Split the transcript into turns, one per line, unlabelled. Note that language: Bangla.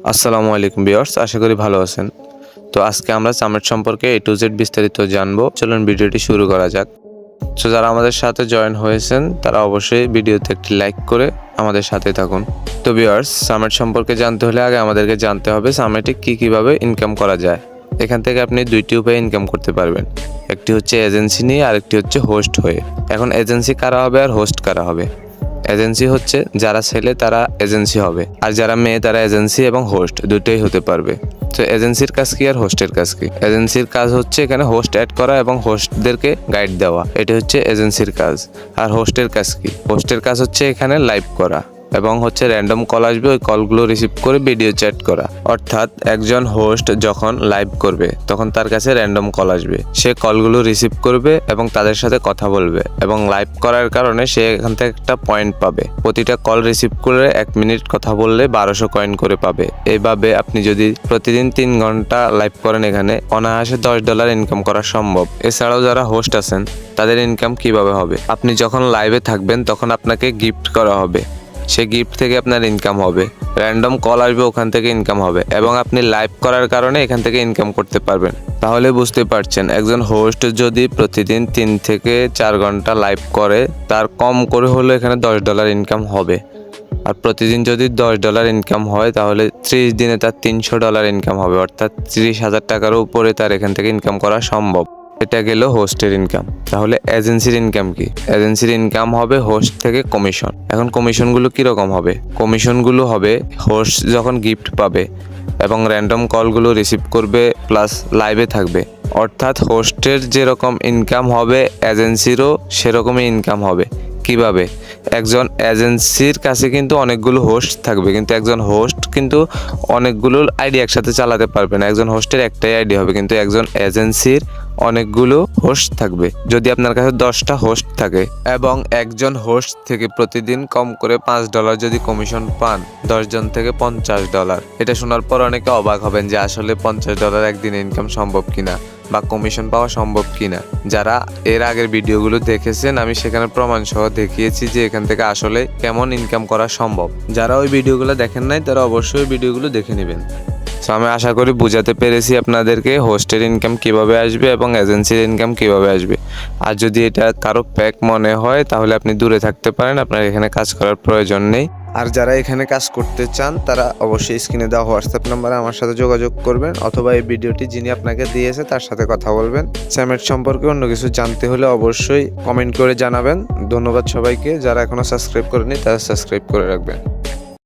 আসসালামু আলাইকুম ভিউয়ার্স, আশা করি ভালো আছেন। তো আজকে আমরা সামেট সম্পর্কে A to Z বিস্তারিত জানবো। চলুন ভিডিওটি শুরু করা যাক। তো যারা আমাদের সাথে জয়েন হয়েছেন তারা অবশ্যই ভিডিওতে একটি লাইক করে আমাদের সাথে থাকুন। তো ভিউয়ার্স, সামেট সম্পর্কে জানতে হলে আগে আমাদেরকে জানতে হবে সামেটে কিভাবে ইনকাম করা যায়। এখান থেকে আপনি দুইটি উপায়ে ইনকাম করতে পারবেন। একটি হচ্ছে এজেন্সি নিয়ে, আরেকটি হচ্ছে হোস্ট হয়ে। এখন এজেন্সি কারা হবে আর হোস্ট কারা হবে? এজেন্সি হচ্ছে যারা ছেলে তারা এজেন্সি হবে, আর যারা মেয়ে তারা এজেন্সি এবং হোস্ট দুটোই হতে পারবে। তো এজেন্সির কাজ কি আর হোস্টের কাজ কি? এজেন্সির কাজ হচ্ছে এখানে হোস্ট অ্যাড করা এবং হোস্টদেরকে গাইড দেওয়া, এটা হচ্ছে এজেন্সির কাজ। আর হোস্টের কাজ কি? হোস্টের কাজ হচ্ছে এখানে লাইভ করা এবং হচ্ছে র্যান্ডম কল আসবে, ওই কলগুলো রিসিভ করে ভিডিও চ্যাট করা। অর্থাৎ একজন হোস্ট যখন লাইভ করবে তখন তার কাছে র্যান্ডম কল আসবে, সে কলগুলো রিসিভ করবে এবং তাদের সাথে কথা বলবে, এবং লাইভ করার কারণে সে এখান থেকে একটা পয়েন্ট পাবে। প্রতিটা কল রিসিভ করে 1 মিনিট কথা বললে 1200 কয়েন করে পাবে। এইভাবে আপনি যদি প্রতিদিন 3 ঘন্টা লাইভ করেন এখানে অনায়াসে $10 ইনকাম করা সম্ভব। এছাড়াও যারা হোস্ট আছেন তাদের ইনকাম কিভাবে হবে? আপনি যখন লাইভে থাকবেন তখন আপনাকে গিফট করা হবে, সে গিফট থেকে আপনার ইনকাম হবে। র্যান্ডম কল আসবে, ওখান থেকে ইনকাম হবে, এবং আপনি লাইভ করার কারণে এখান থেকে ইনকাম করতে পারবেন। তাহলে বুঝতে পারছেন, একজন হোস্ট যদি প্রতিদিন 3 থেকে 4 ঘন্টা লাইভ করে তার কম করে হলেও এখানে $10 ইনকাম হবে। আর প্রতিদিন যদি $10 ইনকাম হয় তাহলে 30 দিনে তার $300 ইনকাম হবে, অর্থাৎ 30,000 টাকার উপরে তার এখান থেকে ইনকাম করা সম্ভব। এটা গেল হোস্টের ইনকাম। তাহলে এজেন্সির ইনকাম কি? এজেন্সির ইনকাম হবে হোস্ট থেকে কমিশন। এখন কমিশনগুলো কীরকম হবে? কমিশনগুলো হবে হোস্ট যখন গিফট পাবে এবং র্যান্ডম কলগুলো রিসিভ করবে প্লাস লাইভে থাকবে, অর্থাৎ হোস্টের যেরকম ইনকাম হবে এজেন্সিরও সেরকমই ইনকাম হবে। কিভাবে? একজন এজেন্সির কাছে কিন্তু অনেকগুলো হোস্ট থাকবে, কিন্তু একজন হোস্ট কিন্তু অনেকগুলো আইডি একসাথে চালাতে পারবে না। একজন হোস্টের একটাই আইডি হবে, কিন্তু একজন এজেন্সির অনেকগুলো হোস্ট থাকবে। যদি আপনার কাছে 10টা হোস্ট থাকে এবং একজন হোস্ট থেকে প্রতিদিন কম করে $5 যদি কমিশন পান, 10 জন থেকে $50। এটা শোনার পর অনেকে অবাক হবেন যে আসলে $50 একদিনে ইনকাম সম্ভব কিনা বা কমিশন পাওয়া সম্ভব কিনা। যারা এর আগের ভিডিওগুলো দেখেছেন আমি সেখানে প্রমাণ সহ দেখিয়েছি যে এখান থেকে আসলে কেমন ইনকাম করা সম্ভব। যারা ওই ভিডিওগুলো দেখেন নাই তারা অবশ্যই ভিডিওগুলো দেখে নেবেন। তো আমি আশা করি বুঝাতে পেরেছি আপনাদেরকে হোস্টের ইনকাম কিভাবে আসবে এবং এজেন্সির ইনকাম কিভাবে আসবে। আর যদি এটা কারো প্যাক মনে হয় তাহলে আপনি দূরে থাকতে পারেন, আপনার এখানে কাজ করার প্রয়োজন নেই। আর যারা এখানে কাজ করতে চান তারা অবশ্যই স্ক্রিনে দেওয়া হোয়াটসঅ্যাপ নাম্বারে আমার সাথে যোগাযোগ করবেন, অথবা এই ভিডিওটি যিনি আপনাকে দিয়েছে তার সাথে কথা বলবেন। সামেট সম্পর্কে অন্য কিছু জানতে হলে অবশ্যই কমেন্ট করে জানাবেন। ধন্যবাদ সবাইকে। যারা এখনো সাবস্ক্রাইব করেনি তারা সাবস্ক্রাইব করে রাখবেন।